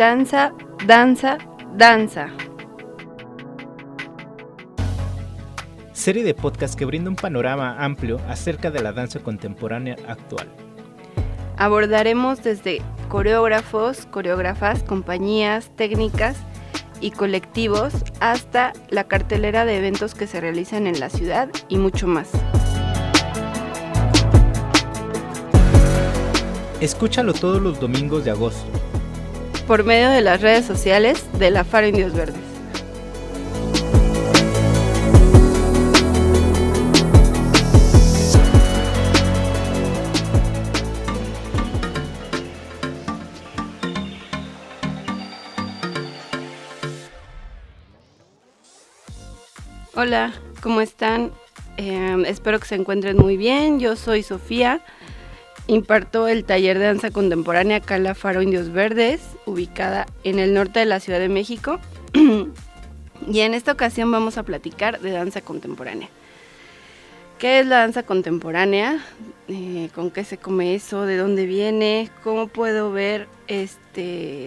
Danza, danza, danza. Serie de podcast que brinda un panorama amplio acerca de la danza contemporánea actual. Abordaremos desde coreógrafos, coreógrafas, compañías, técnicas y colectivos hasta la cartelera de eventos que se realizan en la ciudad y mucho más. Escúchalo todos los domingos de agosto. Por medio de las redes sociales de la Faro Indios Verdes. Hola, ¿cómo están? Espero que se encuentren muy bien. Yo soy Sofía. Imparto el taller de danza contemporánea acá en la Faro Indios Verdes, ubicada en el norte de la Ciudad de México. Y en esta ocasión vamos a platicar de danza contemporánea. ¿Qué es la danza contemporánea? ¿Con qué se come eso? ¿De dónde viene? ¿Cómo puedo ver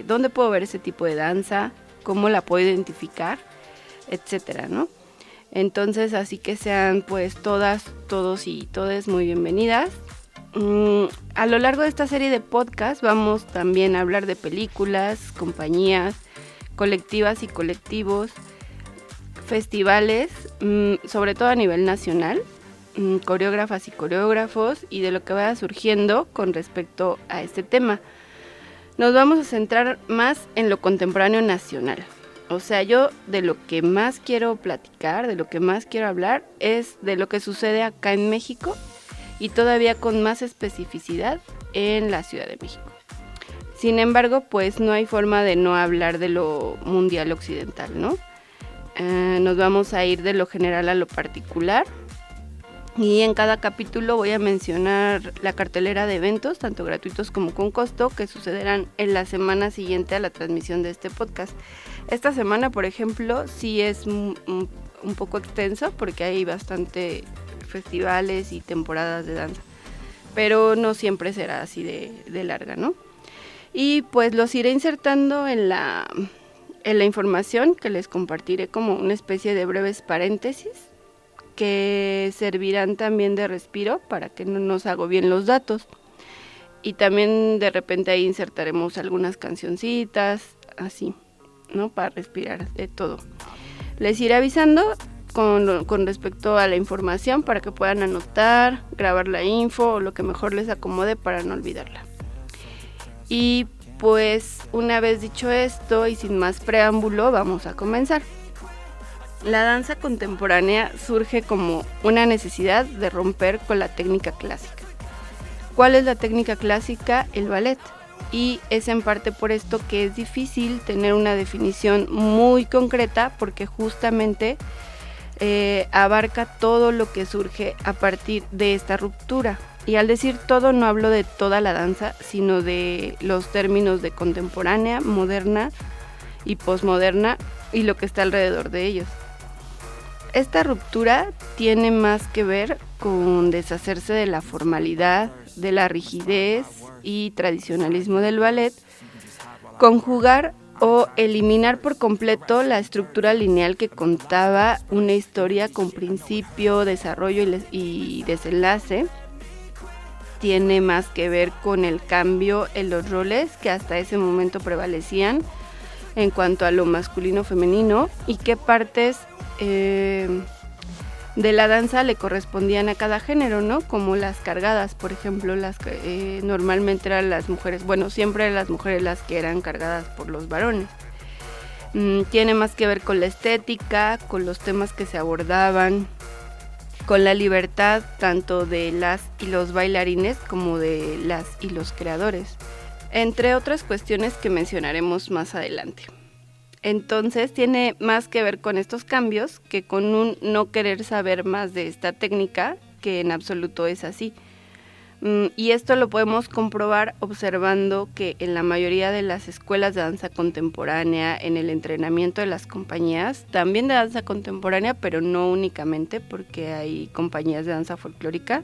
dónde puedo ver ese tipo de danza? ¿Cómo la puedo identificar? Etcétera, ¿no? Entonces, así que sean pues todas, todos y todes muy bienvenidas. A lo largo de esta serie de podcasts vamos también a hablar de películas, compañías, colectivas y colectivos, festivales, sobre todo a nivel nacional, coreógrafas y coreógrafos y de lo que vaya surgiendo con respecto a este tema. Nos vamos a centrar más en lo contemporáneo nacional. O sea, yo de lo que más quiero platicar, de lo que más quiero hablar es de lo que sucede acá en México y todavía con más especificidad en la Ciudad de México. Sin embargo, pues no hay forma de no hablar de lo mundial occidental, ¿no? Nos vamos a ir de lo general a lo particular y en cada capítulo voy a mencionar la cartelera de eventos, tanto gratuitos como con costo, que sucederán en la semana siguiente a la transmisión de este podcast. Esta semana, por ejemplo, sí es un poco extenso porque hay bastante festivales y temporadas de danza, pero no siempre será así de larga, ¿no? Y pues los iré insertando en la información que les compartiré como una especie de breves paréntesis que servirán también de respiro para que no nos agobien los datos. Y también de repente ahí insertaremos algunas cancioncitas, así, ¿no? Para respirar de todo. Les iré avisando con respecto a la información para que puedan anotar, grabar la info o lo que mejor les acomode para no olvidarla. Y pues una vez dicho esto y sin más preámbulo, vamos a comenzar. La danza contemporánea surge como una necesidad de romper con la técnica clásica. ¿Cuál es la técnica clásica? El ballet. Y es en parte por esto que es difícil tener una definición muy concreta porque justamente abarca todo lo que surge a partir de esta ruptura. Y al decir todo no hablo de toda la danza, sino de los términos de contemporánea, moderna y posmoderna y lo que está alrededor de ellos. Esta ruptura tiene más que ver con deshacerse de la formalidad, de la rigidez y tradicionalismo del ballet, conjugar o eliminar por completo la estructura lineal que contaba una historia con principio, desarrollo y desenlace. Tiene más que ver con el cambio en los roles que hasta ese momento prevalecían en cuanto a lo masculino-femenino y qué partes de la danza le correspondían a cada género, ¿no? Como las cargadas, por ejemplo, las que normalmente eran las mujeres, bueno, siempre eran las mujeres las que eran cargadas por los varones. Tiene más que ver con la estética, con los temas que se abordaban, con la libertad tanto de las y los bailarines como de las y los creadores, entre otras cuestiones que mencionaremos más adelante. Entonces tiene más que ver con estos cambios que con un no querer saber más de esta técnica, que en absoluto es así. Y esto lo podemos comprobar observando que en la mayoría de las escuelas de danza contemporánea, en el entrenamiento de las compañías, también de danza contemporánea, pero no únicamente, porque hay compañías de danza folclórica,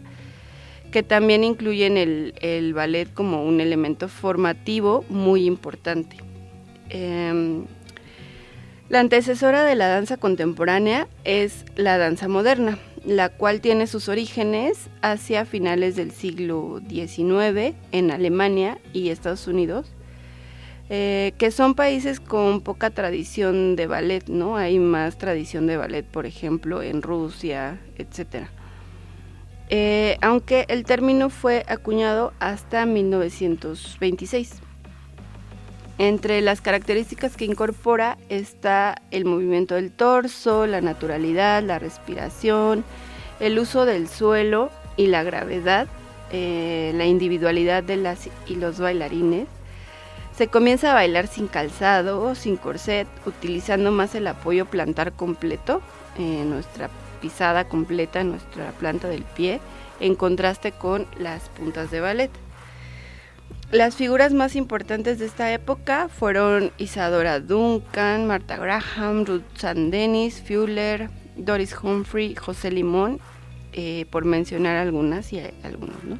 que también incluyen el ballet como un elemento formativo muy importante. La antecesora de la danza contemporánea es la danza moderna, la cual tiene sus orígenes hacia finales del siglo XIX en Alemania y Estados Unidos, que son países con poca tradición de ballet, ¿no? Hay más tradición de ballet, por ejemplo, en Rusia, etc. Aunque el término fue acuñado hasta 1926. Entre las características que incorpora está el movimiento del torso, la naturalidad, la respiración, el uso del suelo y la gravedad, la individualidad de las y los bailarines. Se comienza a bailar sin calzado, sin corset, utilizando más el apoyo plantar completo, nuestra pisada completa, nuestra planta del pie, en contraste con las puntas de ballet. Las figuras más importantes de esta época fueron Isadora Duncan, Martha Graham, Ruth Ann Dennis, Fuller, Doris Humphrey, José Limón, por mencionar algunas y algunos, ¿no?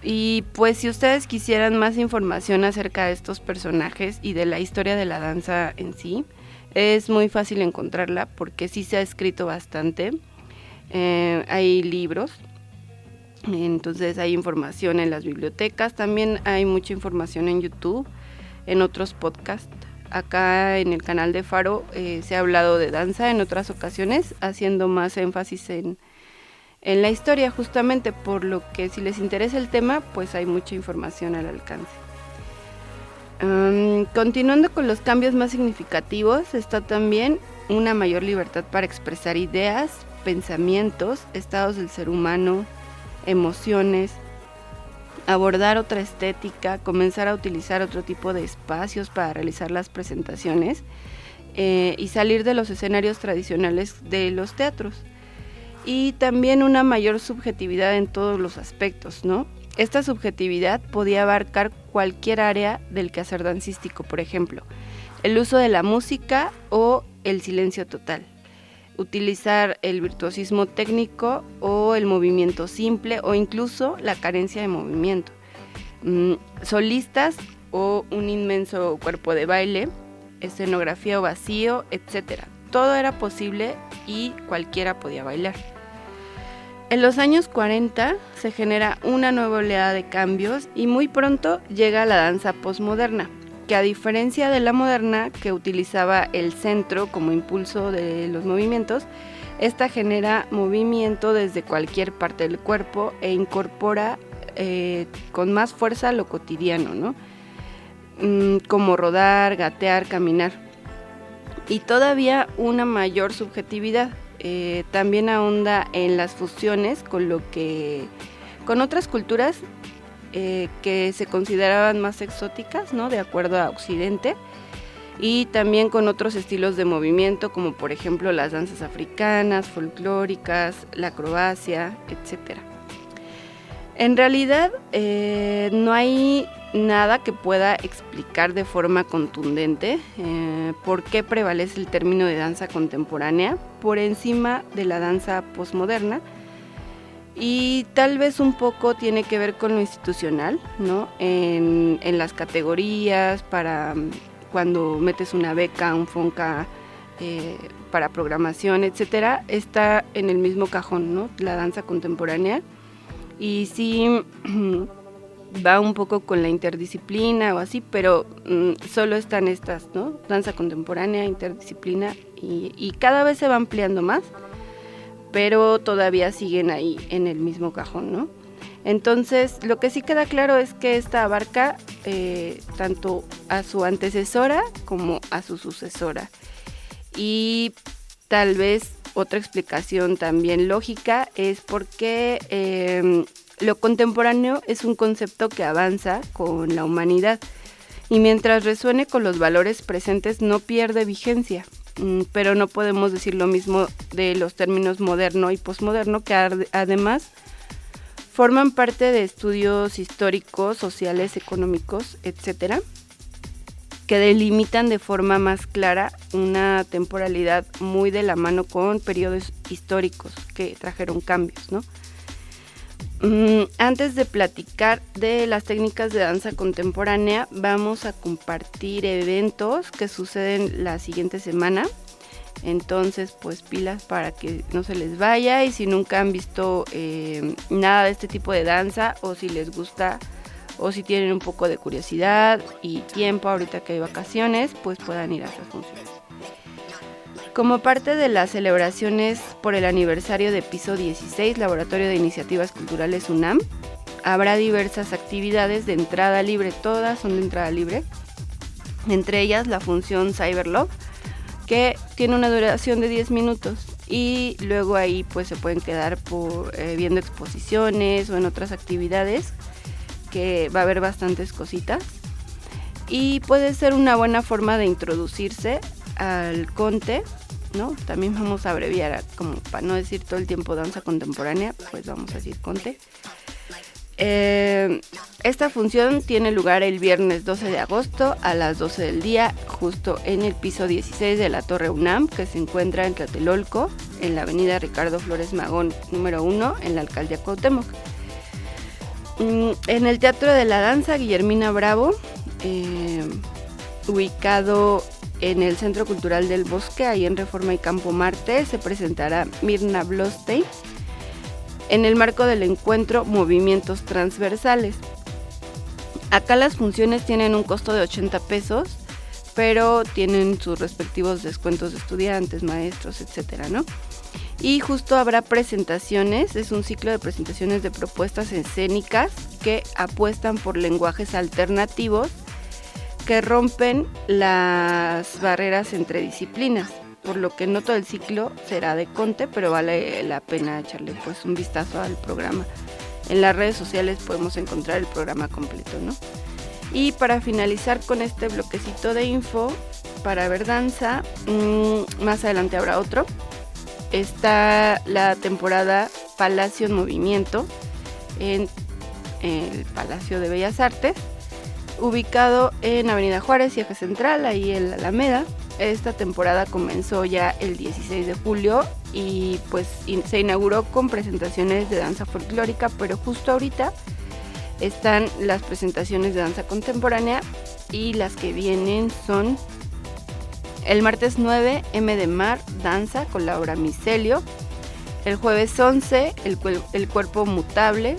Y pues si ustedes quisieran más información acerca de estos personajes y de la historia de la danza en sí, es muy fácil encontrarla porque sí se ha escrito bastante. Hay libros, entonces hay información en las bibliotecas, también hay mucha información en YouTube, en otros podcasts. Acá en el canal de Faro se ha hablado de danza en otras ocasiones, haciendo más énfasis en la historia, justamente, por lo que si les interesa el tema, pues hay mucha información al alcance. Continuando con los cambios más significativos, está también una mayor libertad para expresar ideas, pensamientos, estados del ser humano, emociones, abordar otra estética, comenzar a utilizar otro tipo de espacios para realizar las presentaciones y salir de los escenarios tradicionales de los teatros. Y también una mayor subjetividad en todos los aspectos, ¿no? Esta subjetividad podía abarcar cualquier área del quehacer dancístico, por ejemplo, el uso de la música o el silencio total, utilizar el virtuosismo técnico o el movimiento simple o incluso la carencia de movimiento, solistas o un inmenso cuerpo de baile, escenografía o vacío, etc. Todo era posible y cualquiera podía bailar. En los años 40 se genera una nueva oleada de cambios y muy pronto llega la danza postmoderna, que a diferencia de la moderna, que utilizaba el centro como impulso de los movimientos, esta genera movimiento desde cualquier parte del cuerpo e incorpora con más fuerza lo cotidiano, ¿no? Como rodar, gatear, caminar. Y todavía una mayor subjetividad. También ahonda en las fusiones con otras culturas que se consideraban más exóticas, ¿no? De acuerdo a Occidente, y también con otros estilos de movimiento, como por ejemplo las danzas africanas, folclóricas, la acrobacia, etc. En realidad no hay nada que pueda explicar de forma contundente por qué prevalece el término de danza contemporánea por encima de la danza postmoderna, y tal vez un poco tiene que ver con lo institucional, ¿no? En las categorías, para cuando metes una beca, un FONCA para programación, etcétera, está en el mismo cajón, ¿no? La danza contemporánea, y sí va un poco con la interdisciplina o así, pero solo están estas, ¿no? Danza contemporánea, interdisciplina, y cada vez se va ampliando más, pero todavía siguen ahí en el mismo cajón, ¿no? Entonces, lo que sí queda claro es que esta abarca tanto a su antecesora como a su sucesora. Y tal vez otra explicación también lógica es porque lo contemporáneo es un concepto que avanza con la humanidad y mientras resuene con los valores presentes no pierde vigencia, pero no podemos decir lo mismo de los términos moderno y posmoderno, que además forman parte de estudios históricos, sociales, económicos, etcétera, que delimitan de forma más clara una temporalidad muy de la mano con periodos históricos que trajeron cambios, ¿no? Antes de platicar de las técnicas de danza contemporánea, vamos a compartir eventos que suceden la siguiente semana. Entonces, pues pilas para que no se les vaya, y si nunca han visto nada de este tipo de danza, o si les gusta, o si tienen un poco de curiosidad y tiempo ahorita que hay vacaciones, pues puedan ir a estas funciones. Como parte de las celebraciones por el aniversario de Piso 16, Laboratorio de Iniciativas Culturales UNAM, habrá diversas actividades de entrada libre, todas son de entrada libre, entre ellas la función Cyberlove, que tiene una duración de 10 minutos, y luego ahí pues se pueden quedar viendo exposiciones o en otras actividades, que va a haber bastantes cositas, y puede ser una buena forma de introducirse al conte, ¿no? También vamos a abreviar, como para no decir todo el tiempo danza contemporánea, pues vamos a decir conte. Esta función tiene lugar el viernes 12 de agosto a las 12 del día, justo en el piso 16 de la Torre UNAM, que se encuentra en Tlatelolco, en la avenida Ricardo Flores Magón, número 1, en la Alcaldía Cuauhtémoc. En el Teatro de la Danza Guillermina Bravo, ubicado en el Centro Cultural del Bosque, ahí en Reforma y Campo Marte, se presentará Mirna Blostein en el marco del encuentro Movimientos Transversales. Acá las funciones tienen un costo de 80 pesos, pero tienen sus respectivos descuentos de estudiantes, maestros, etcétera, ¿no? Y justo habrá presentaciones, es un ciclo de presentaciones de propuestas escénicas que apuestan por lenguajes alternativos que rompen las barreras entre disciplinas, por lo que no todo el ciclo será de conte, pero vale la pena echarle pues un vistazo al programa. En las redes sociales podemos encontrar el programa completo, ¿no? Y para finalizar con este bloquecito de info para ver danza, más adelante habrá otro. Está la temporada Palacio en Movimiento en el Palacio de Bellas Artes, ubicado en Avenida Juárez y Eje Central, ahí en la Alameda. Esta temporada comenzó ya el 16 de julio y pues se inauguró con presentaciones de danza folclórica, pero justo ahorita están las presentaciones de danza contemporánea, y las que vienen son el martes 9, M de Mar, danza con la obra Micelio. El jueves 11, el Cuerpo Mutable,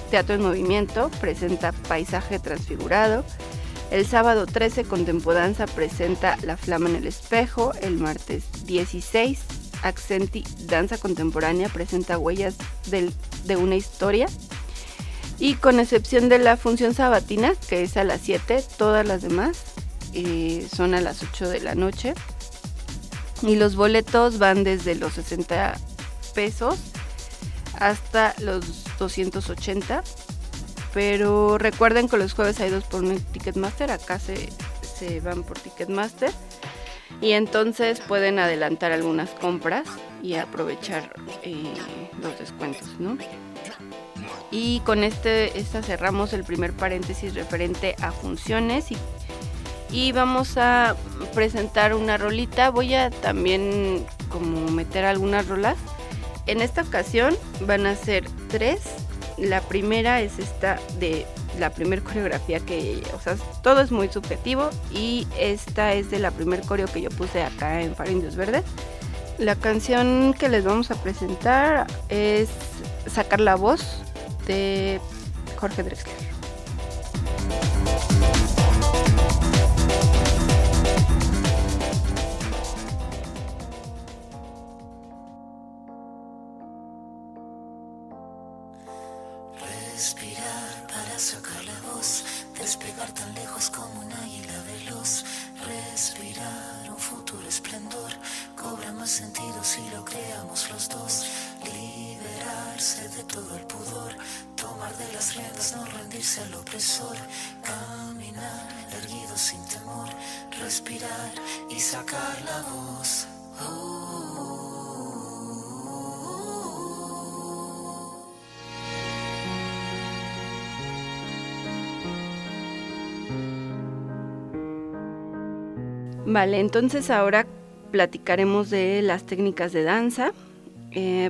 Teatro en Movimiento, presenta Paisaje Transfigurado. El sábado 13, Contempodanza presenta La Flama en el Espejo. El martes 16, Accenti, Danza Contemporánea, presenta Huellas de una Historia. Y con excepción de la función sabatina, que es a las 7, todas las demás son a las 8 de la noche. Y los boletos van desde los 60 pesos hasta los 280, pero recuerden que los jueves hay 2 por 1 en Ticketmaster. Acá se van por Ticketmaster, y entonces pueden adelantar algunas compras y aprovechar los descuentos, ¿no? Y con esta cerramos el primer paréntesis referente a funciones, y vamos a presentar una rolita. Voy a también como meter algunas rolas. En esta ocasión van a ser 3. La primera es esta de la primer coreografía todo es muy subjetivo, y esta es de la primer coreo que yo puse acá en Faro Indios Verdes. La canción que les vamos a presentar es Sacar la Voz, de Jorge Drexler. Respirar para sacar la voz, despegar tan lejos como un águila veloz. Respirar un futuro esplendor, cobra más sentido si lo creamos los dos. Liberarse de todo el pudor, tomar de las riendas, no rendirse al opresor. Caminar erguido sin temor, respirar y sacar la voz. Vale, entonces ahora platicaremos de las técnicas de danza.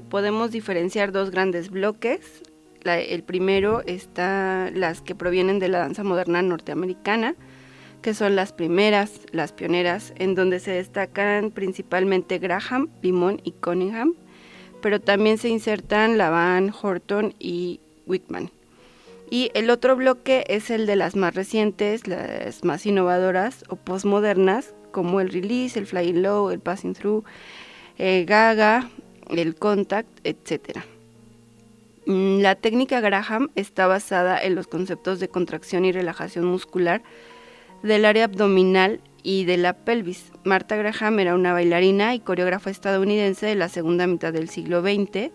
Podemos diferenciar 2 grandes bloques. El primero está las que provienen de la danza moderna norteamericana, que son las primeras, las pioneras, en donde se destacan principalmente Graham, Limón y Cunningham, pero también se insertan Lavan, Horton y Wickman. Y el otro bloque es el de las más recientes, las más innovadoras o postmodernas, como el release, el flying low, el passing through, el gaga, el contact, etc. La técnica Graham está basada en los conceptos de contracción y relajación muscular del área abdominal y de la pelvis. Martha Graham era una bailarina y coreógrafa estadounidense de la segunda mitad del siglo XX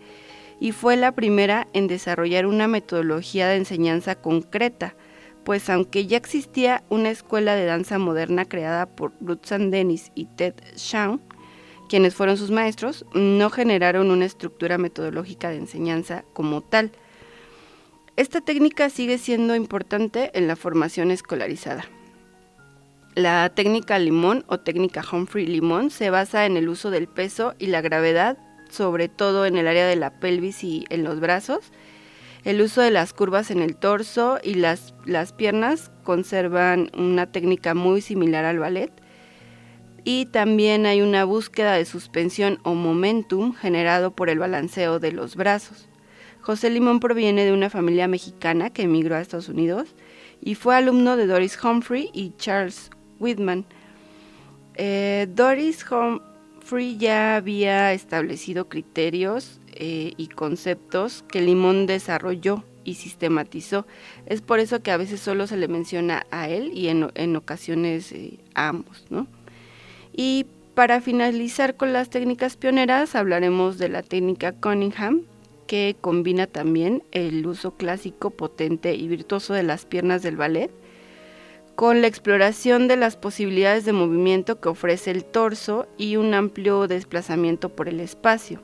y fue la primera en desarrollar una metodología de enseñanza concreta, pues aunque ya existía una escuela de danza moderna creada por Ruth St. Denis y Ted Shawn, quienes fueron sus maestros, no generaron una estructura metodológica de enseñanza como tal. Esta técnica sigue siendo importante en la formación escolarizada. La técnica Limón o técnica Humphrey-Limón se basa en el uso del peso y la gravedad, sobre todo en el área de la pelvis y en los brazos. El uso de las curvas en el torso y las piernas conservan una técnica muy similar al ballet. Y también hay una búsqueda de suspensión o momentum generado por el balanceo de los brazos. José Limón proviene de una familia mexicana que emigró a Estados Unidos y fue alumno de Doris Humphrey y Charles Whitman. Doris Humphrey ya había establecido criterios y conceptos que Limón desarrolló y sistematizó. Es por eso que a veces solo se le menciona a él y en ocasiones a ambos, ¿no? Y para finalizar con las técnicas pioneras, hablaremos de la técnica Cunningham, que combina también el uso clásico, potente y virtuoso de las piernas del ballet con la exploración de las posibilidades de movimiento que ofrece el torso y un amplio desplazamiento por el espacio.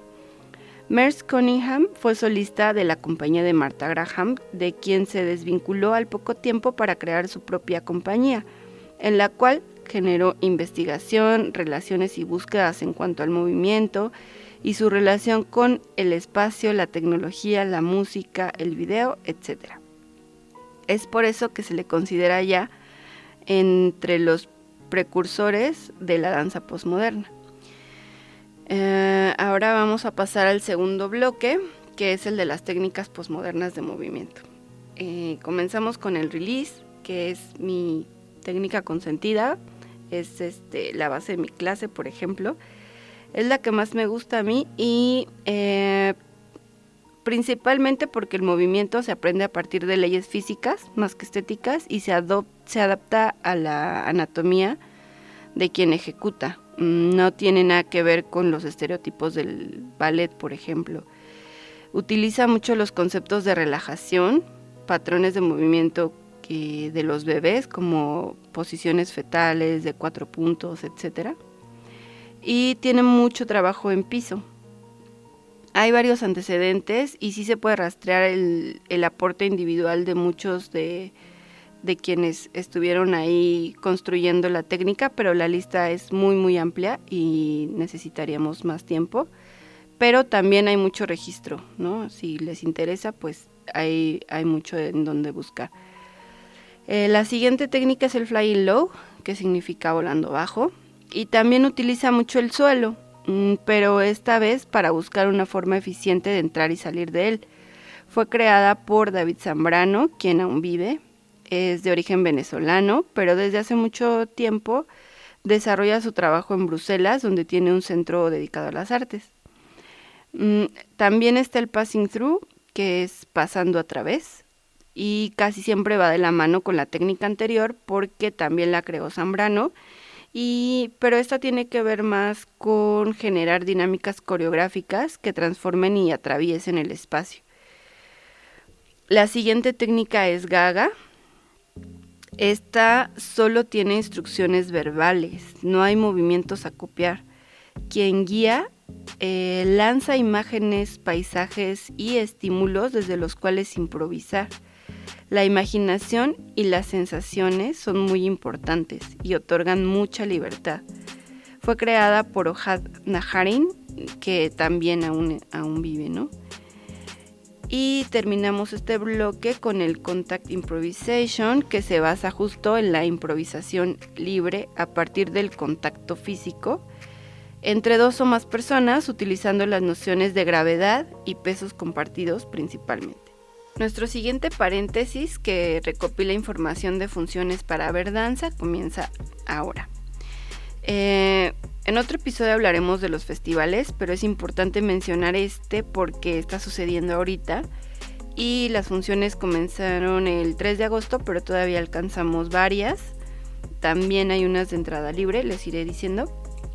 Merce Cunningham fue solista de la compañía de Martha Graham, de quien se desvinculó al poco tiempo para crear su propia compañía, en la cual generó investigación, relaciones y búsquedas en cuanto al movimiento y su relación con el espacio, la tecnología, la música, el video, etc. Es por eso que se le considera ya entre los precursores de la danza postmoderna. Ahora vamos a pasar al segundo bloque, que es el de las técnicas postmodernas de movimiento. Comenzamos con el release, que es mi técnica consentida, es la base de mi clase, por ejemplo. Es la que más me gusta a mí y principalmente porque el movimiento se aprende a partir de leyes físicas más que estéticas y se adapta a la anatomía de quien ejecuta. No tiene nada que ver con los estereotipos del ballet, por ejemplo. Utiliza mucho los conceptos de relajación, patrones de movimiento de los bebés, como posiciones fetales de 4 puntos, etc. Y tiene mucho trabajo en piso. Hay varios antecedentes y sí se puede rastrear el aporte individual de muchos de quienes estuvieron ahí construyendo la técnica, pero la lista es muy muy amplia y necesitaríamos más tiempo. Pero también hay mucho registro, ¿no? Si les interesa, pues hay mucho en donde buscar. La siguiente técnica es el flying low, que significa volando bajo, y también utiliza mucho el suelo, pero esta vez para buscar una forma eficiente de entrar y salir de él. Fue creada por David Zambrano, quien aún vive. Es de origen venezolano, pero desde hace mucho tiempo desarrolla su trabajo en Bruselas, donde tiene un centro dedicado a las artes. También está el passing through, que es pasando a través, y casi siempre va de la mano con la técnica anterior porque también la creó Zambrano, pero esta tiene que ver más con generar dinámicas coreográficas que transformen y atraviesen el espacio. La siguiente técnica es Gaga. Esta solo tiene instrucciones verbales, no hay movimientos a copiar. Quien guía lanza imágenes, paisajes y estímulos desde los cuales improvisar. La imaginación y las sensaciones son muy importantes y otorgan mucha libertad. Fue creada por Ohad Naharin, que también aún vive, ¿no? Y terminamos este bloque con el Contact Improvisation, que se basa justo en la improvisación libre a partir del contacto físico entre dos o más personas, utilizando las nociones de gravedad y pesos compartidos principalmente. Nuestro siguiente paréntesis, que recopila información de funciones para ver danza, comienza ahora. En otro episodio hablaremos de los festivales, pero es importante mencionar porque está sucediendo ahorita y las funciones comenzaron el 3 de agosto, pero todavía alcanzamos varias. También hay unas de entrada libre, les iré diciendo.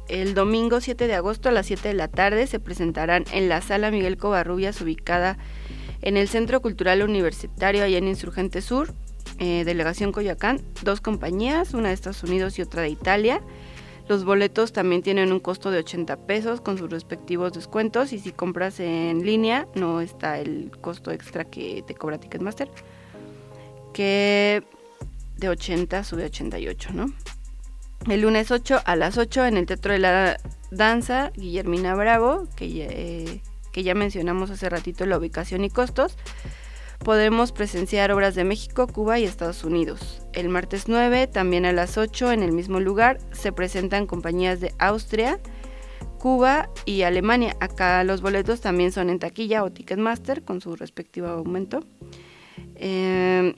El domingo 7 de agosto a las 7 de la tarde se presentarán en la Sala Miguel Covarrubias, ubicada en el Centro Cultural Universitario, allá en Insurgente Sur, Delegación Coyoacán, 2 compañías, una de Estados Unidos y otra de Italia. Los boletos también tienen un costo de 80 pesos con sus respectivos descuentos, y si compras en línea no está el costo extra que te cobra Ticketmaster, que de 80 sube a 88, ¿no? El lunes 8 a las 8 en el Teatro de la Danza Guillermina Bravo, que ya mencionamos hace ratito la ubicación y costos, podemos presenciar obras de México, Cuba y Estados Unidos. El martes 9, también a las 8, en el mismo lugar, se presentan compañías de Austria, Cuba y Alemania. Acá los boletos también son en taquilla o Ticketmaster, con su respectivo aumento. En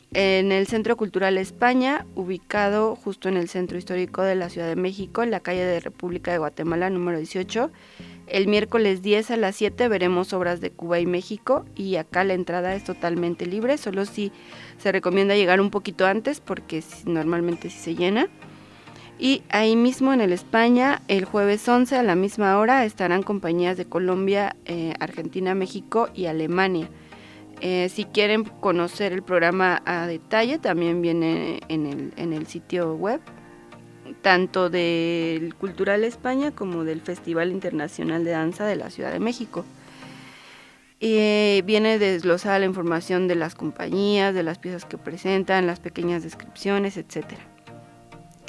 el Centro Cultural España, ubicado justo en el Centro Histórico de la Ciudad de México, en la calle de República de Guatemala, número 18, el miércoles 10 a las 7 veremos obras de Cuba y México, y acá la entrada es totalmente libre, solo si se recomienda llegar un poquito antes porque normalmente sí se llena. Y ahí mismo en el España, el jueves 11 a la misma hora estarán compañías de Colombia, Argentina, México y Alemania. Si quieren conocer el programa a detalle, también viene en el sitio web, tanto del Cultural España como del Festival Internacional de Danza de la Ciudad de México. Viene desglosada la información de las compañías, de las piezas que presentan, las pequeñas descripciones, etc.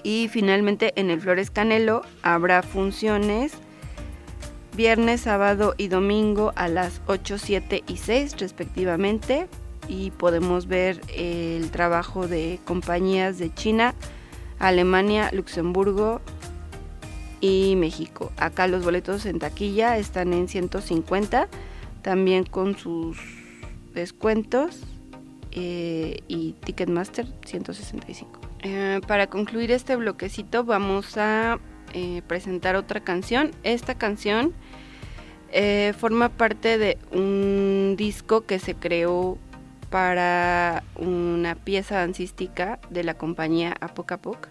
Y finalmente en el Flores Canelo habrá funciones viernes, sábado y domingo a las 8, 7 y 6 respectivamente, y podemos ver el trabajo de compañías de China, Alemania, Luxemburgo y México. Acá los boletos en taquilla están en 150, también con sus descuentos, y Ticketmaster 165. Para concluir este bloquecito vamos a presentar otra canción. Esta canción forma parte de un disco que se creó para una pieza dancística de la compañía Apoc Apoc,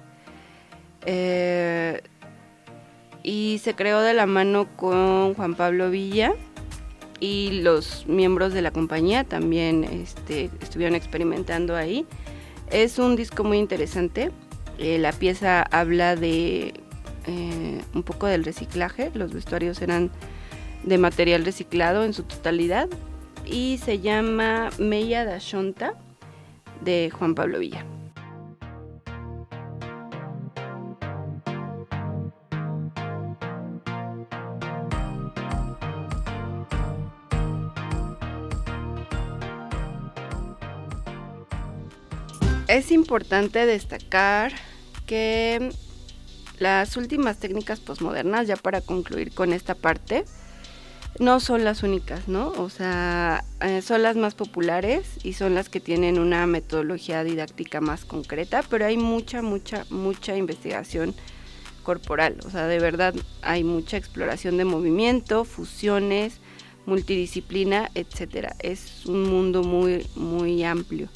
y se creó de la mano con Juan Pablo Villa, y los miembros de la compañía también estuvieron experimentando ahí. Es un disco muy interesante. La pieza habla de un poco del reciclaje. Los vestuarios eran de material reciclado en su totalidad, y se llama Meia da Xonta, de Juan Pablo Villa. Es importante destacar que las últimas técnicas posmodernas, ya para concluir con esta parte, no son las únicas, ¿no? O sea, son las más populares y son las que tienen una metodología didáctica más concreta, pero hay mucha investigación corporal. O sea, de verdad hay mucha exploración de movimiento, fusiones, multidisciplina, etcétera. Es un mundo muy amplio.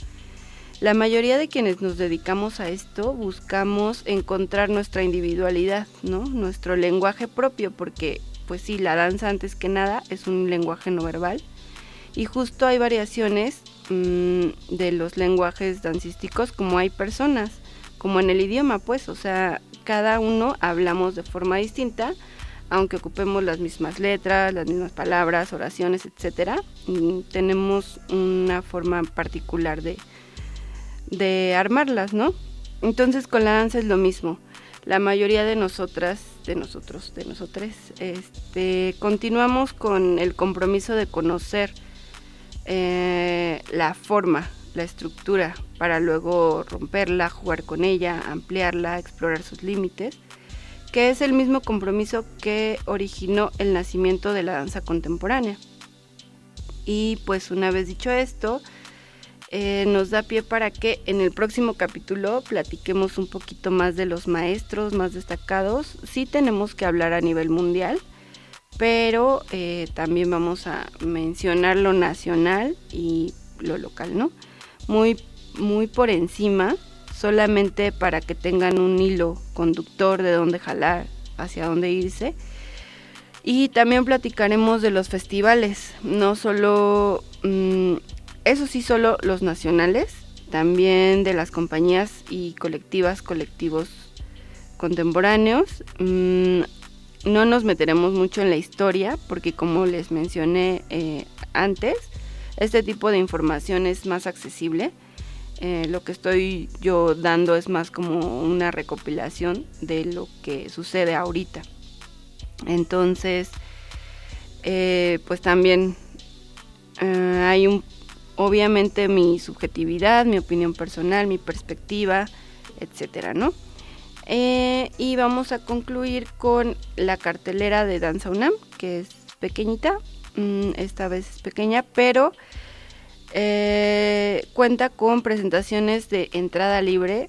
La mayoría de quienes nos dedicamos a esto buscamos encontrar nuestra individualidad, ¿no? Nuestro lenguaje propio, porque pues sí, la danza antes que nada es un lenguaje no verbal, y justo hay variaciones de los lenguajes dancísticos, como hay personas, como en el idioma, pues, o sea, cada uno hablamos de forma distinta, aunque ocupemos las mismas letras, las mismas palabras, oraciones, etcétera, tenemos una forma particular de armarlas, ¿no? Entonces con la danza es lo mismo. La mayoría de nosotros, continuamos con el compromiso de conocer la forma, la estructura, para luego romperla, jugar con ella, ampliarla, explorar sus límites, que es el mismo compromiso que originó el nacimiento de la danza contemporánea. Y pues una vez dicho esto, nos da pie para que en el próximo capítulo platiquemos un poquito más de los maestros más destacados. Sí tenemos que hablar a nivel mundial, pero también vamos a mencionar lo nacional y lo local, ¿no? Muy, muy por encima, solamente para que tengan un hilo conductor de dónde jalar, hacia dónde irse. Y también platicaremos de los festivales, no solo, eso sí, solo los nacionales, también de las compañías y colectivos contemporáneos. No nos meteremos mucho en la historia, porque como les mencioné antes, este tipo de información es más accesible. Lo que estoy yo dando es más como una recopilación de lo que sucede ahorita. Entonces, pues también hay obviamente mi subjetividad, mi opinión personal, mi perspectiva, etcétera, ¿no? Y vamos a concluir con la cartelera de Danza UNAM, que es pequeñita, esta vez es pequeña, pero cuenta con presentaciones de entrada libre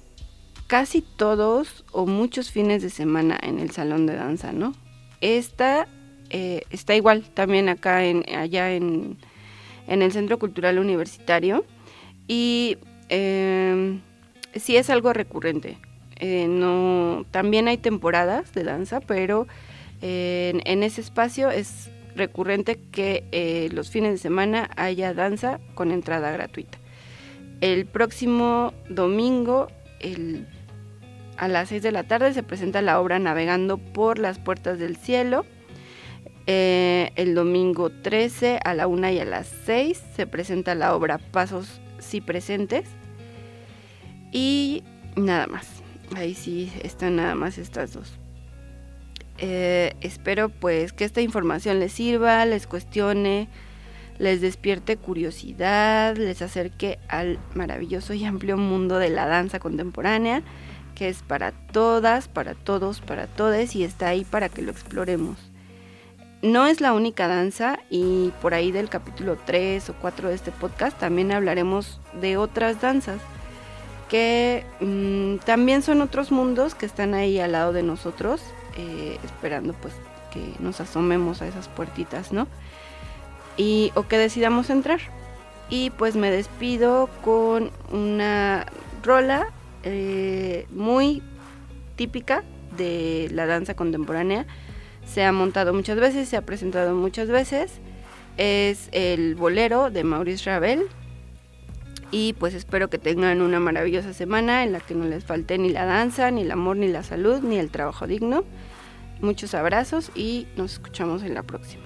casi todos o muchos fines de semana en el salón de danza, ¿no? Esta está igual también allá en el Centro Cultural Universitario, y sí es algo recurrente. También hay temporadas de danza, pero en ese espacio es recurrente que los fines de semana haya danza con entrada gratuita. El próximo domingo, a las 6 de la tarde, se presenta la obra Navegando por las Puertas del Cielo. El domingo 13 a la 1 y a las 6 se presenta la obra Pasos sí presentes. Y nada más. Ahí sí están nada más estas dos. Espero pues que esta información les sirva, les cuestione, les despierte curiosidad, les acerque al maravilloso y amplio mundo de la danza contemporánea, que es para todas, para todos, para todes, y está ahí para que lo exploremos. No es la única danza, y por ahí del capítulo 3 o 4 de este podcast también hablaremos de otras danzas que también son otros mundos que están ahí al lado de nosotros, esperando pues que nos asomemos a esas puertitas, ¿no? O que decidamos entrar. Y pues me despido con una rola muy típica de la danza contemporánea. Se ha montado muchas veces, se ha presentado muchas veces. Es el Bolero de Maurice Ravel. Y pues espero que tengan una maravillosa semana en la que no les falte ni la danza, ni el amor, ni la salud, ni el trabajo digno. Muchos abrazos y nos escuchamos en la próxima.